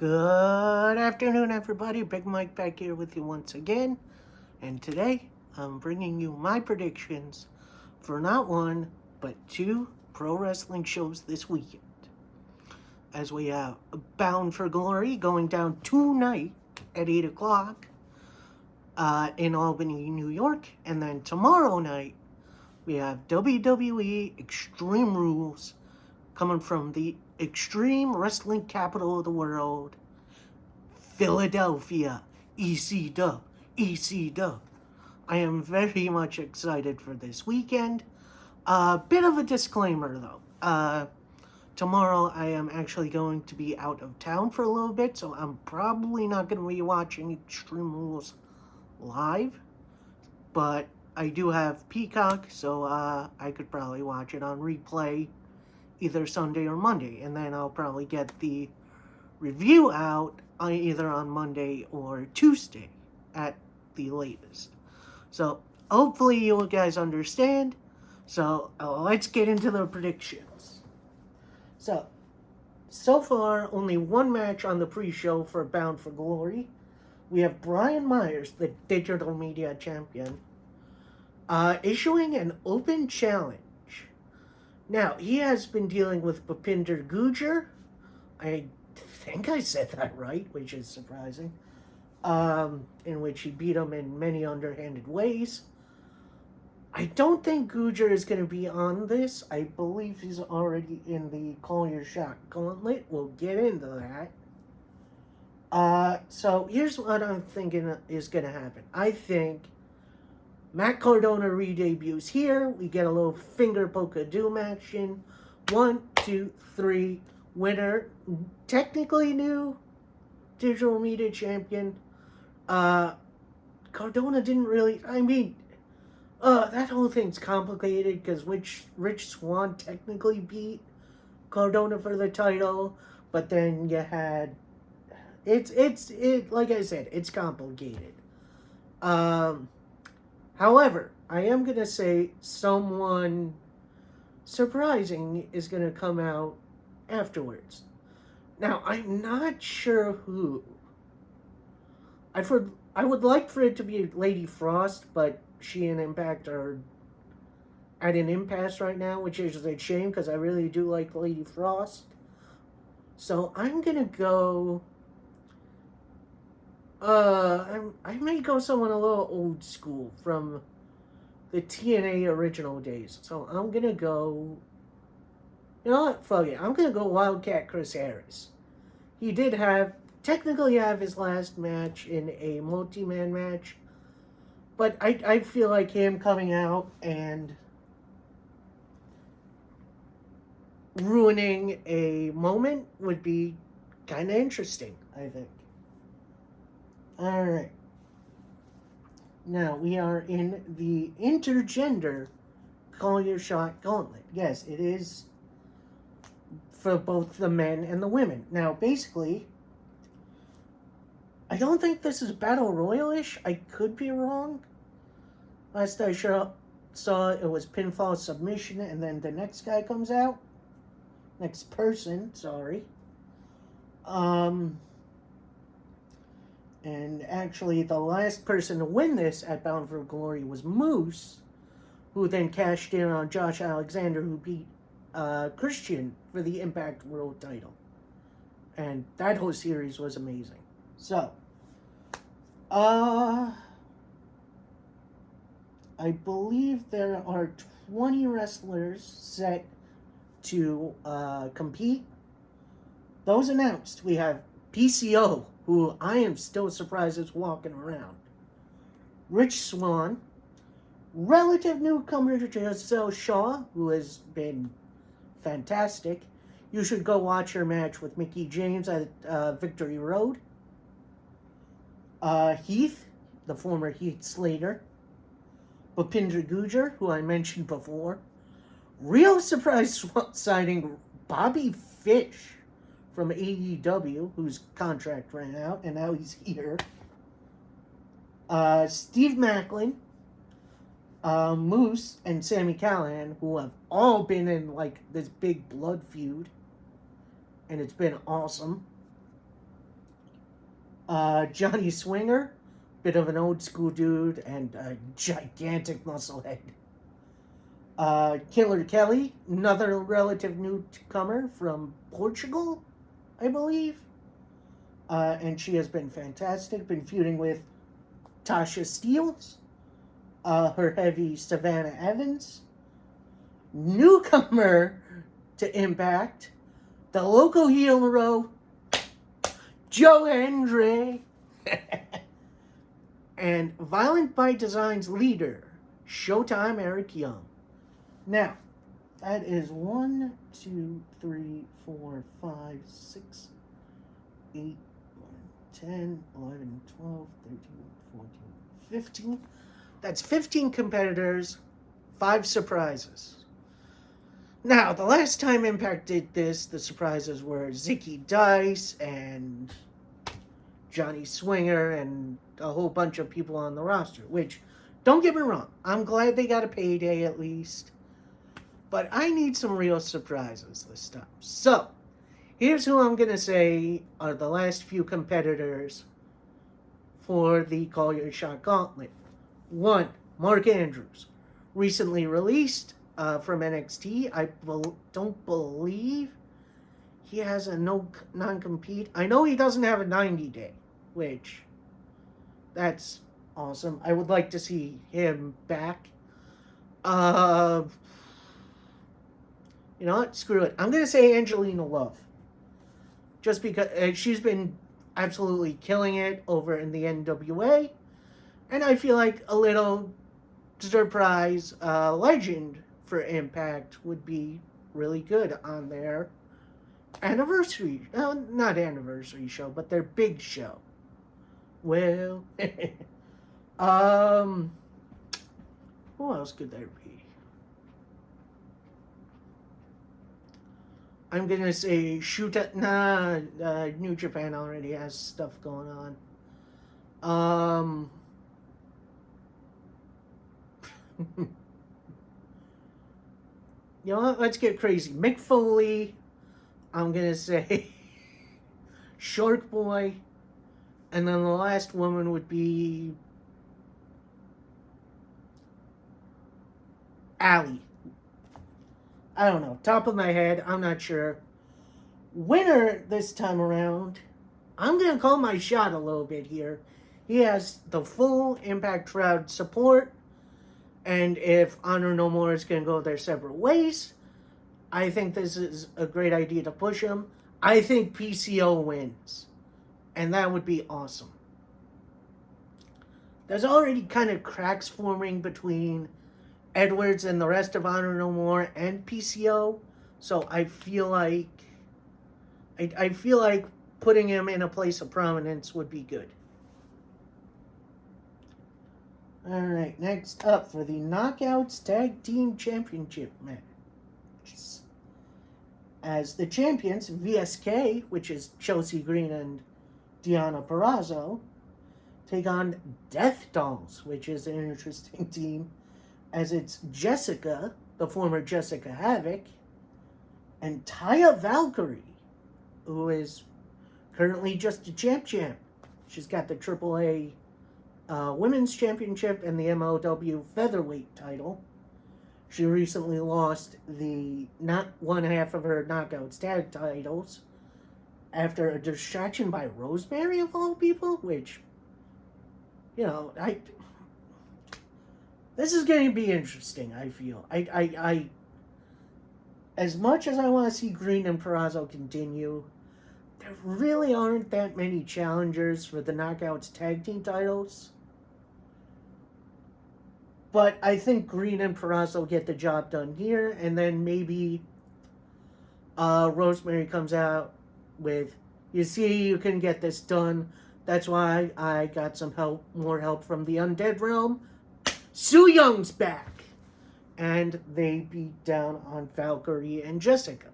Good afternoon, everybody. Big Mike back here with you once again. And today, I'm bringing you my predictions for not one, but two pro wrestling shows this weekend. As we have Bound for Glory going down tonight at 8 o'clock in Albany, New York. And then tomorrow night, we have WWE Extreme Rules coming from the extreme wrestling capital of the world, Philadelphia, EC-Dub, EC-Dub. I am very much excited for this weekend. Bit of a disclaimer though. Tomorrow I am actually going to be out of town for a little bit, so I'm probably not going to be watching Extreme Rules live. But I do have Peacock, so I could probably watch it on replay either Sunday or Monday, and then I'll probably get the review out either on Monday or Tuesday at the latest. So hopefully you guys understand. So let's get into the predictions. So far, only one match on the pre-show for Bound for Glory. We have Brian Myers, the digital media champion, issuing an open challenge. Now, he has been dealing with Bhupinder Gujjar. I think I said that right, which is surprising. In which he beat him in many underhanded ways. I don't think Gujjar is going to be on this. I believe he's already in the Call Your Shot Gauntlet. We'll get into that. So here's what I'm thinking is going to happen. I think Matt Cardona re-debuts here. We get a little finger poke-a-doom action. 1, 2, 3. Winner. Technically new digital media champion. Cardona didn't really... that whole thing's complicated because Rich Swann technically beat Cardona for the title. But then you had... It's like I said, it's complicated. However, I am going to say someone surprising is going to come out afterwards. Now, I'm not sure who. I would like for it to be Lady Frost, but she and Impact are at an impasse right now, which is a shame because I really do like Lady Frost. So I'm going to go... I may go someone a little old school from the TNA original days. So I'm going to go... You know what? Fuck it. I'm going to go Wildcat Chris Harris. He did technically have his last match in a multi-man match. But I feel like him coming out and ruining a moment would be kind of interesting, I think. Alright. Now, we are in the intergender Call Your Shot Gauntlet. Yes, it is for both the men and the women. Now, basically, I don't think this is Battle Royale-ish. I could be wrong. Last I saw, it was pinfall submission, and then the next guy comes out. Next person, sorry. And actually, the last person to win this at Bound for Glory was Moose, who then cashed in on Josh Alexander, who beat Christian for the Impact World title. And that whole series was amazing. So, I believe there are 20 wrestlers set to compete. Those announced, we have PCO, who I am still surprised is walking around. Rich Swann, relative newcomer Giselle Shaw, who has been fantastic. You should go watch her match with Mickie James at Victory Road. Heath, the former Heath Slater. Bhupinder Gujjar, who I mentioned before. Real surprise signing Bobby Fish from AEW, whose contract ran out, and now he's here. Steve Macklin, Moose, and Sami Callihan, who have all been in like this big blood feud, and it's been awesome. Johnny Swinger, bit of an old school dude and a gigantic muscle head. Killer Kelly, another relative newcomer from Portugal, I believe. And she has been fantastic, been feuding with Tasha Steelz, her heavy Savannah Evans. Newcomer to Impact, the local hero, Joe Andre. And Violent by Design's leader, Showtime Eric Young. Now, that is 1, 2, 3, 4, 5, 6, 8, 10, 11, 12, 13, 14, 15. That's 15 competitors, 5 surprises. Now, the last time Impact did this, the surprises were Zicky Dice and Johnny Swinger and a whole bunch of people on the roster, which, don't get me wrong, I'm glad they got a payday at least, but I need some real surprises this time. So, here's who I'm going to say are the last few competitors for the Call Your Shot Gauntlet. 1, Mark Andrews, recently released from NXT. I don't believe he has a non-compete. I know he doesn't have a 90-day, which, that's awesome. I would like to see him back. You know what? Screw it. I'm going to say Angelina Love. Just because she's been absolutely killing it over in the NWA. And I feel like a little surprise legend for Impact would be really good on their anniversary. Not anniversary show, but their big show. Well, who else could there be? I'm gonna say New Japan already has stuff going on. You know what? Let's get crazy. Mick Foley, I'm gonna say Shark Boy, and then the last woman would be Allie. I don't know. Top of my head, I'm not sure. Winner this time around, I'm going to call my shot a little bit here. He has the full Impact crowd support. And if Honor No More is going to go their separate ways, I think this is a great idea to push him. I think PCO wins. And that would be awesome. There's already kind of cracks forming between Edwards and the rest of Honor No More and PCO. So I feel like putting him in a place of prominence would be good. Alright, next up for the Knockouts Tag Team Championship matches. As the champions, VSK, which is Chelsea Green and Deonna Purrazzo, take on Death Dolls, which is an interesting team, as it's Jessica, the former Jessica Havoc, and Taya Valkyrie, who is currently just a champ. She's got the AAA Women's Championship and the MLW Featherweight title. She recently lost one half of her Knockouts tag titles after a distraction by Rosemary, of all people, which, you know, this is going to be interesting, I feel. I as much as I want to see Green and Purrazzo continue, there really aren't that many challengers for the Knockouts tag team titles. But I think Green and Purrazzo get the job done here, and then maybe Rosemary comes out with, you see, you can get this done. That's why I got some more help from the Undead Realm. Su Young's back. And they beat down on Valkyrie and Jessica,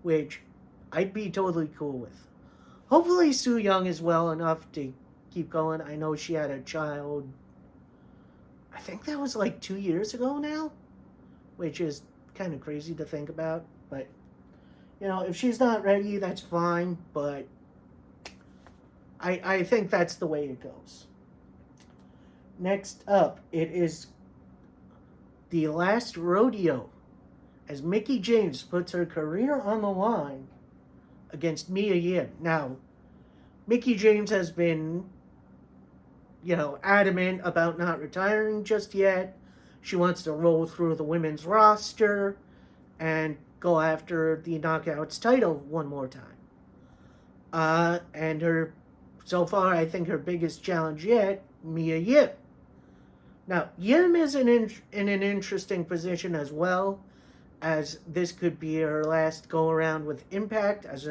which I'd be totally cool with. Hopefully Su Young is well enough to keep going. I know she had a child, I think that was like 2 years ago now, which is kind of crazy to think about. But, you know, if she's not ready, that's fine. But I think that's the way it goes. Next up, it is the last rodeo as Mickie James puts her career on the line against Mia Yim. Now, Mickie James has been, adamant about not retiring just yet. She wants to roll through the women's roster and go after the Knockouts title one more time. And so far, I think her biggest challenge yet, Mia Yim. Now, Yim is in an interesting position as well, as this could be her last go-around with Impact, as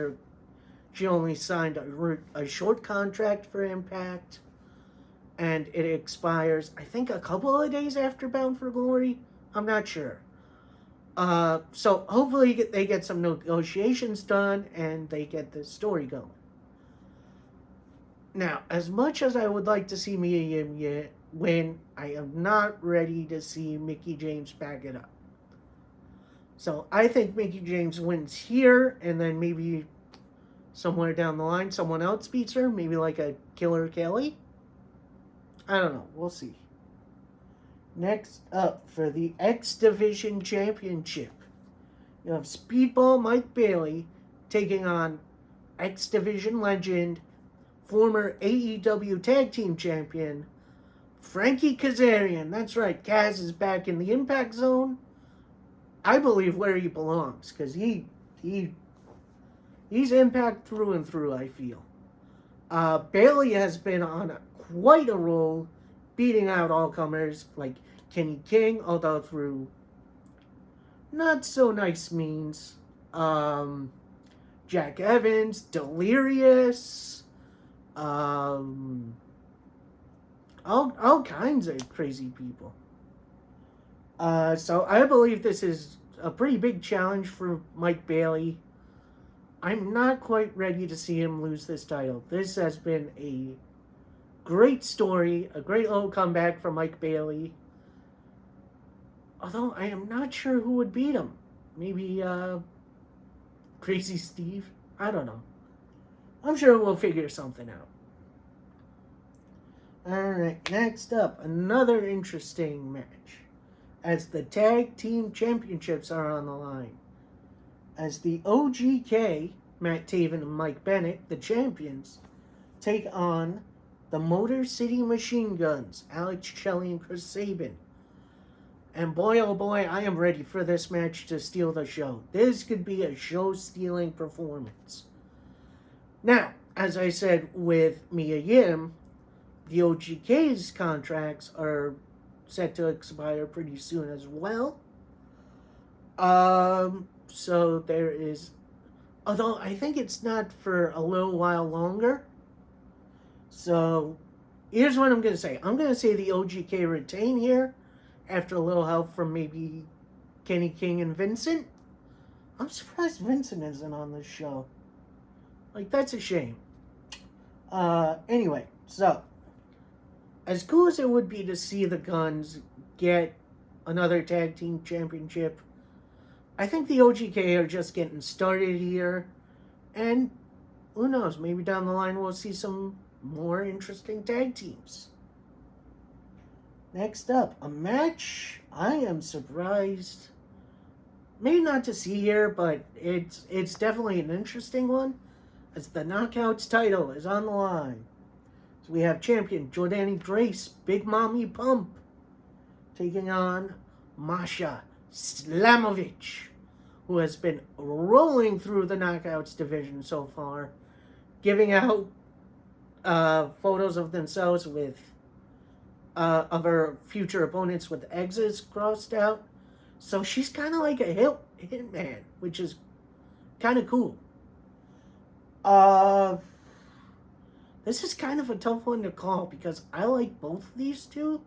she only signed a short contract for Impact, and it expires, I think, a couple of days after Bound for Glory. I'm not sure. So hopefully they get some negotiations done and they get the story going. Now, as much as I would like to see Mia Yim win, I am not ready to see Mickie James back it up. So I think Mickie James wins here, and then maybe somewhere down the line someone else beats her, maybe like a Killer Kelly. I don't know. We'll see. Next up, for the X Division Championship, you have Speedball Mike Bailey taking on X Division legend, former AEW Tag Team Champion, Frankie Kazarian. That's right, Kaz is back in the Impact Zone. I believe where he belongs, because he's Impact through and through, I feel. Bailey has been on quite a roll, beating out all-comers like Kenny King, although through not so nice means. Jack Evans, Delirious, all kinds of crazy people. So I believe this is a pretty big challenge for Mike Bailey. I'm not quite ready to see him lose this title. This has been a great story, a great little comeback for Mike Bailey. Although I am not sure who would beat him. Maybe Crazy Steve? I don't know. I'm sure we'll figure something out. Alright, next up, another interesting match, as the Tag Team Championships are on the line. As the OGK, Matt Taven and Mike Bennett, the champions, take on the Motor City Machine Guns, Alex Shelley and Chris Sabin. And boy, oh boy, I am ready for this match to steal the show. This could be a show-stealing performance. Now, as I said with Mia Yim, the OGK's contracts are set to expire pretty soon as well. So there is, although I think it's not for a little while longer. So here's what I'm going to say. I'm going to say the OGK retain here after a little help from maybe Kenny King and Vincent. I'm surprised Vincent isn't on this show. Like, that's a shame. Anyway, so as cool as it would be to see the Guns get another tag team championship, I think the OGK are just getting started here. And who knows, maybe down the line we'll see some more interesting tag teams. Next up, a match I am surprised, maybe not to see here, but it's definitely an interesting one, as the Knockouts title is on the line. So we have champion Jordani Grace, Big Mommy Pump, taking on Masha Slamovich, who has been rolling through the Knockouts division so far, giving out photos of themselves with of her future opponents with X's crossed out. So she's kind of like a hitman, which is kind of cool. This is kind of a tough one to call because I like both of these two,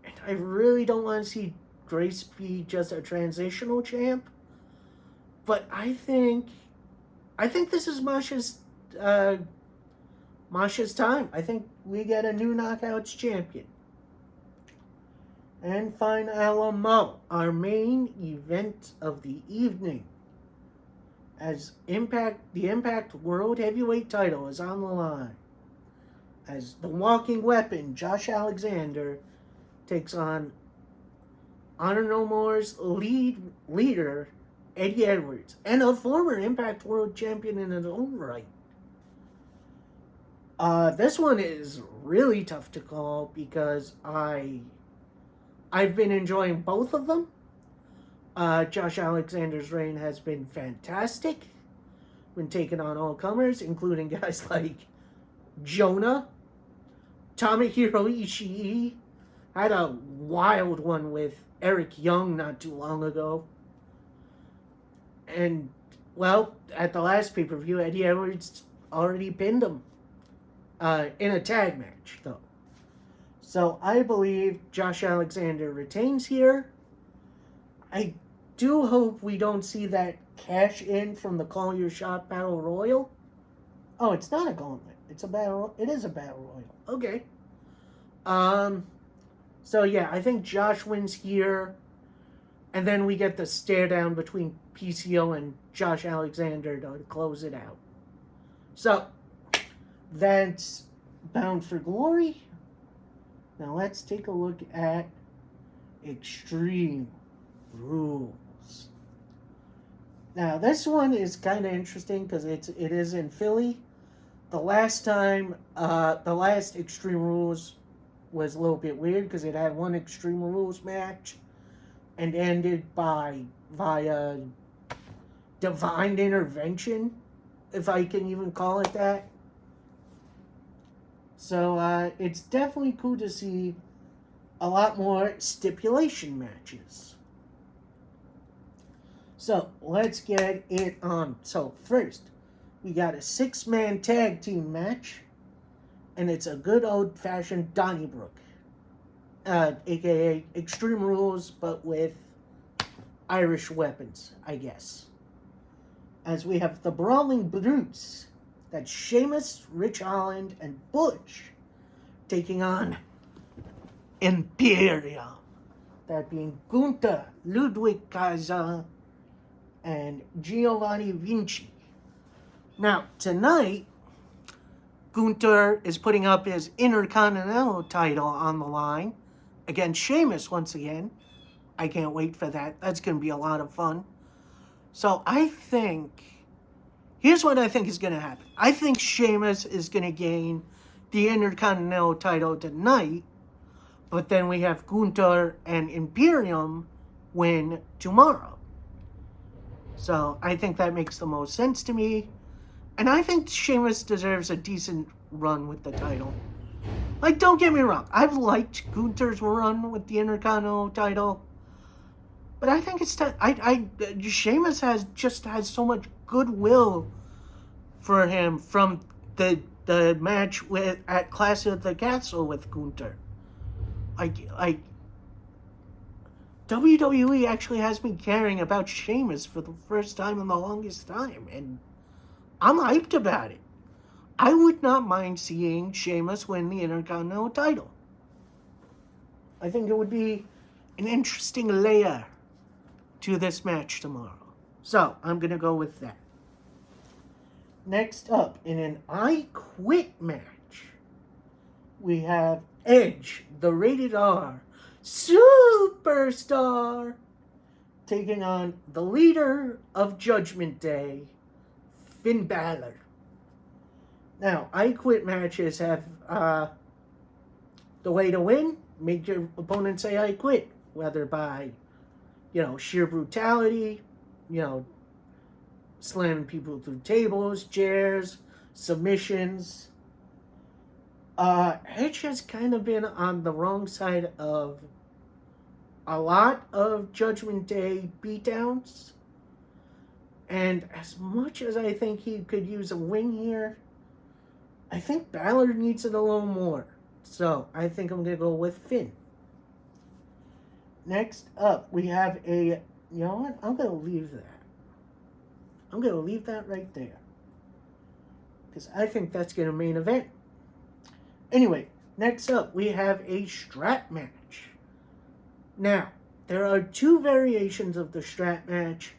and I really don't want to see Grace be just a transitional champ. But I think this is Masha's time. I think we get a new Knockouts champion. And finally, our main event of the evening, as the Impact World Heavyweight title is on the line. as the walking weapon, Josh Alexander takes on Honor No More's leader, Eddie Edwards, and a former Impact World Champion in his own right. This one is really tough to call because I've been enjoying both of them. Josh Alexander's reign has been fantastic. Been taking on all comers, including guys like Jonah, Tomohiro Ishii. Had a wild one with Eric Young not too long ago. And, well, at the last pay-per-view, Eddie Edwards already pinned him in a tag match, though. So I believe Josh Alexander retains here. I do hope we don't see that cash in from the Call Your Shot Battle Royal. Oh, it's not a gauntlet. It is a battle royal. Okay. So yeah, I think Josh wins here. And then we get the stare down between PCO and Josh Alexander to close it out. So, that's Bound for Glory. Now let's take a look at Extreme Rules. Now this one is kind of interesting because it is in Philly. The last Extreme Rules was a little bit weird because it had one Extreme Rules match and ended via divine intervention, if I can even call it that. So it's definitely cool to see a lot more stipulation matches. So let's get it on. So first, we got a 6-man tag team match, and it's a good old-fashioned Donnybrook, aka Extreme Rules, but with Irish weapons, I guess. As we have the Brawling Brutes, that's Sheamus, Rich Holland, and Butch, taking on Imperium, that being Gunther, Ludwig Kaiser, and Giovanni Vinci. Now, tonight, Gunther is putting up his Intercontinental title on the line against Sheamus once again. I can't wait for that. That's going to be a lot of fun. So I think, here's what I think is going to happen. I think Sheamus is going to gain the Intercontinental title tonight, but then we have Gunther and Imperium win tomorrow. So I think that makes the most sense to me. And I think Sheamus deserves a decent run with the title. Like, don't get me wrong. I've liked Gunther's run with the Intercontinental title. But I think it's time. Sheamus has so much goodwill for him from the match at Clash of the Castle with Gunther. Like WWE actually has me caring about Sheamus for the first time in the longest time, and I'm hyped about it. I would not mind seeing Sheamus win the Intercontinental title. I think it would be an interesting layer to this match tomorrow. So, I'm going to go with that. Next up, in an I Quit match, we have Edge, the Rated R Superstar, taking on the leader of Judgment Day, Finn Balor. Now, I Quit matches have the way to win, make your opponent say I quit, whether by, sheer brutality, slamming people through tables, chairs, submissions. Edge has kind of been on the wrong side of a lot of Judgment Day beatdowns. And as much as I think he could use a win here, I think Balor needs it a little more. So, I think I'm going to go with Finn. Next up, we have you know what? I'm going to leave that. I'm going to leave that right there. Because I think that's going to main event. Anyway, next up, we have a strap match. Now, there are two variations of the strap match.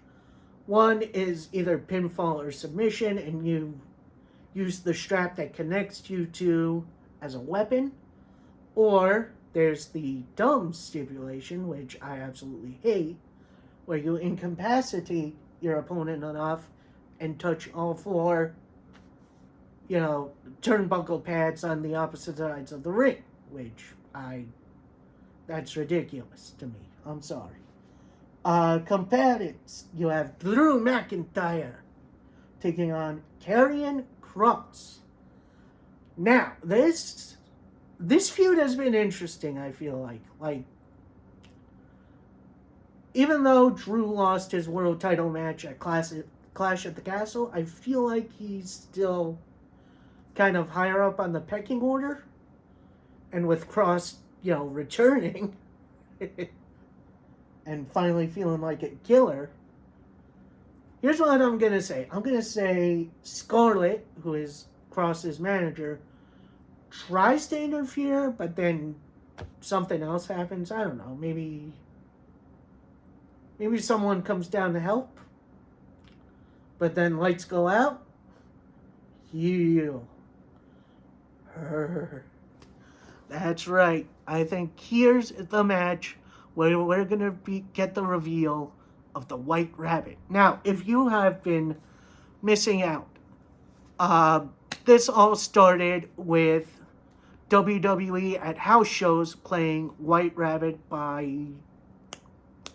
One is either pinfall or submission, and you use the strap that connects you to as a weapon, or there's the dumb stipulation, which I absolutely hate, where you incapacitate your opponent enough and touch all four, turnbuckle pads on the opposite sides of the ring, which that's ridiculous to me. I'm sorry. Combatants, you have Drew McIntyre taking on Karrion Kross. Now, this feud has been interesting, I feel like. Like, even though Drew lost his world title match at Clash at the Castle, I feel like he's still kind of higher up on the pecking order. And with Kross, returning and finally feeling like a killer, here's what I'm going to say. I'm going to say Scarlett, who is Kross's manager, tries to interfere, but then something else happens. I don't know. Maybe someone comes down to help, but then lights go out. Heal her. That's right. I think here's the match where we're going to get the reveal of the White Rabbit. Now, if you have been missing out, this all started with WWE at house shows playing White Rabbit by,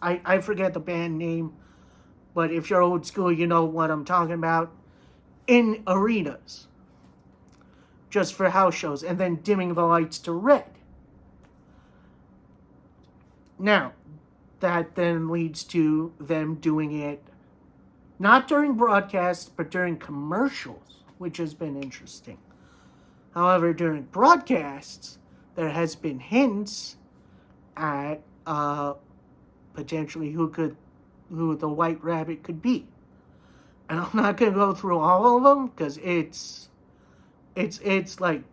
I forget the band name, but if you're old school, you know what I'm talking about, in arenas, just for house shows, and then dimming the lights to red. Now, that then leads to them doing it not during broadcasts, but during commercials, which has been interesting. However, during broadcasts, there has been hints at potentially who the White Rabbit could be. And I'm not going to go through all of them because it's like,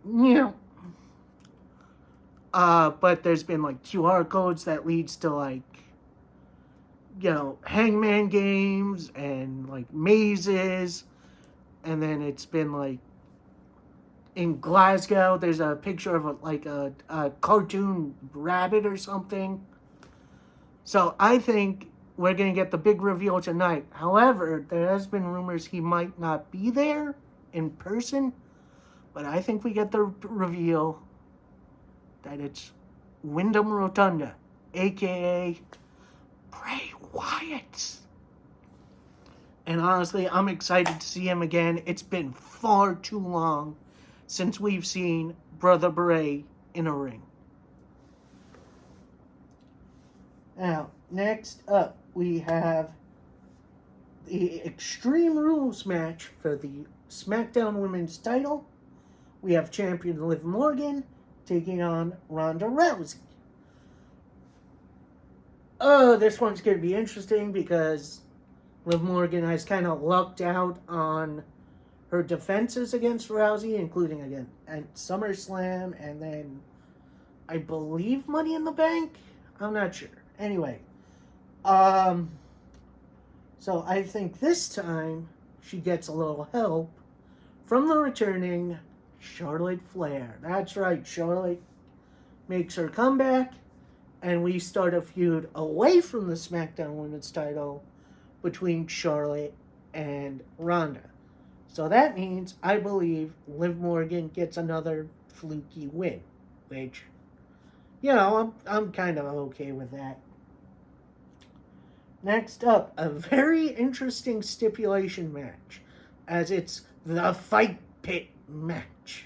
but there's been like QR codes that leads to like, hangman games and like mazes. And then it's been like, in Glasgow, there's a picture of a cartoon rabbit or something. So I think we're going to get the big reveal tonight. However, there has been rumors he might not be there in person. But I think we get the reveal that it's Wyndham Rotunda, a.k.a. Bray Wyatt. And honestly, I'm excited to see him again. It's been far too long since we've seen Brother Bray in a ring. Now, next up, we have the Extreme Rules match for the SmackDown Women's title. We have champion Liv Morgan taking on Ronda Rousey. This one's going to be interesting because Liv Morgan has kind of lucked out on her defenses against Rousey, including again at SummerSlam and then I believe Money in the Bank. I'm not sure. Anyway, so I think this time she gets a little help from the returning Charlotte Flair. That's right, Charlotte makes her comeback, and we start a feud away from the SmackDown Women's title between Charlotte and Ronda. So that means, I believe, Liv Morgan gets another fluky win, which, I'm kind of okay with that. Next up, a very interesting stipulation match, as it's the Fight Pit match.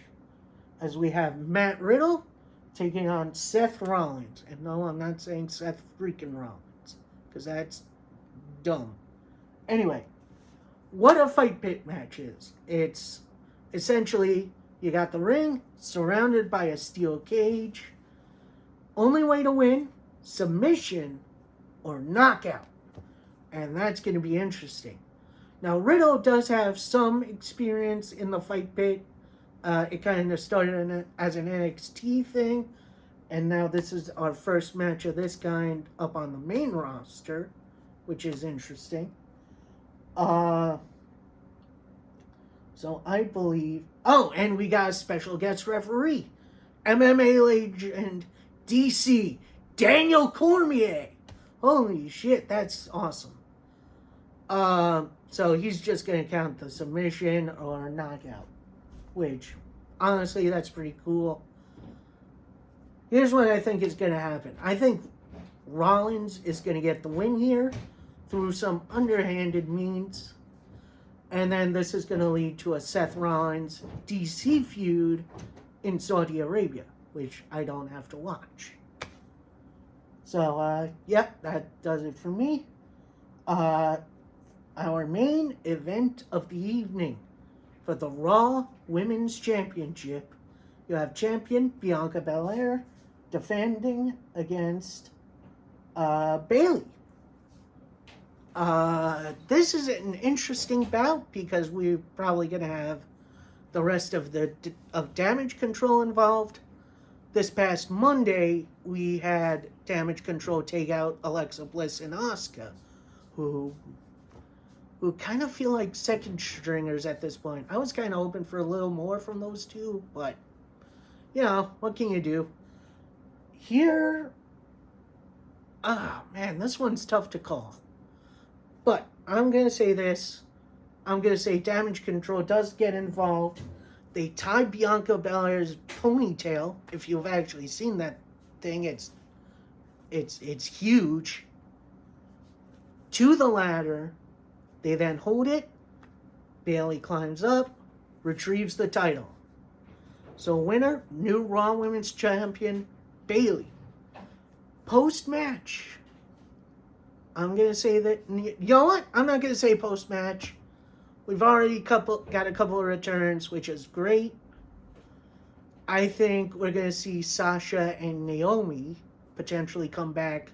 As we have Matt Riddle taking on Seth Rollins. And no, I'm not saying Seth freaking Rollins, because that's dumb. Anyway, what a Fight Pit match is. It's essentially, you got the ring surrounded by a steel cage. Only way to win, submission or knockout. And that's going to be interesting. Now, Riddle does have some experience in the Fight Pit. It kind of started as an NXT thing. And now this is our first match of this kind up on the main roster, which is interesting. So I believe... Oh, and we got a special guest referee. MMA legend DC Daniel Cormier. Holy shit, that's awesome. So he's just gonna count the submission or knockout, which honestly that's pretty cool. Here's what I think is gonna happen. I think Rollins is gonna get the win here through some underhanded means. And then this is going to lead to a Seth Rollins DC feud in Saudi Arabia, which I don't have to watch. So, yep, that does it for me. Our main event of the evening for the Raw Women's Championship. You have champion Bianca Belair defending against Bayley. This is an interesting bout because we're probably going to have the rest of Damage Control involved. This past Monday, we had Damage Control take out Alexa Bliss and Asuka, who kind of feel like second stringers at this point. I was kind of hoping for a little more from those two, but, you know, what can you do? Here, man, this one's tough to call. But I'm going to say this. I'm going to say Damage Control does get involved. They tie Bianca Belair's ponytail. If you've actually seen that thing, it's huge. To the ladder. They then hold it. Bayley climbs up, retrieves the title. So winner, new Raw Women's Champion, Bayley. Post-match, I'm going to say that, you know what? I'm not going to say post-match. We've already got a couple of returns, which is great. I think we're going to see Sasha and Naomi potentially come back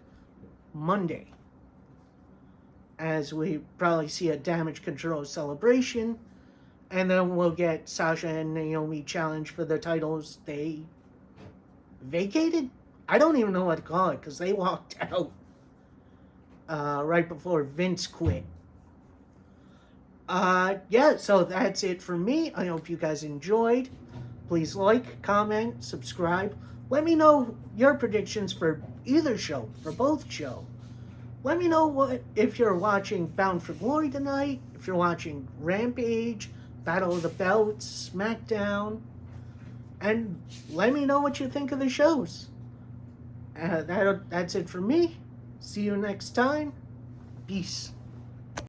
Monday, as we probably see a Damage Control celebration. And then we'll get Sasha and Naomi challenge for the titles they vacated. I don't even know what to call it because they walked out right before Vince quit. Yeah, so that's it for me. I hope you guys enjoyed. Please like, comment, subscribe. Let me know your predictions for either show, for both show. Let me know if you're watching Bound for Glory tonight, if you're watching Rampage, Battle of the Belts, SmackDown, and let me know what you think of the shows. That's it for me. See you next time. Peace.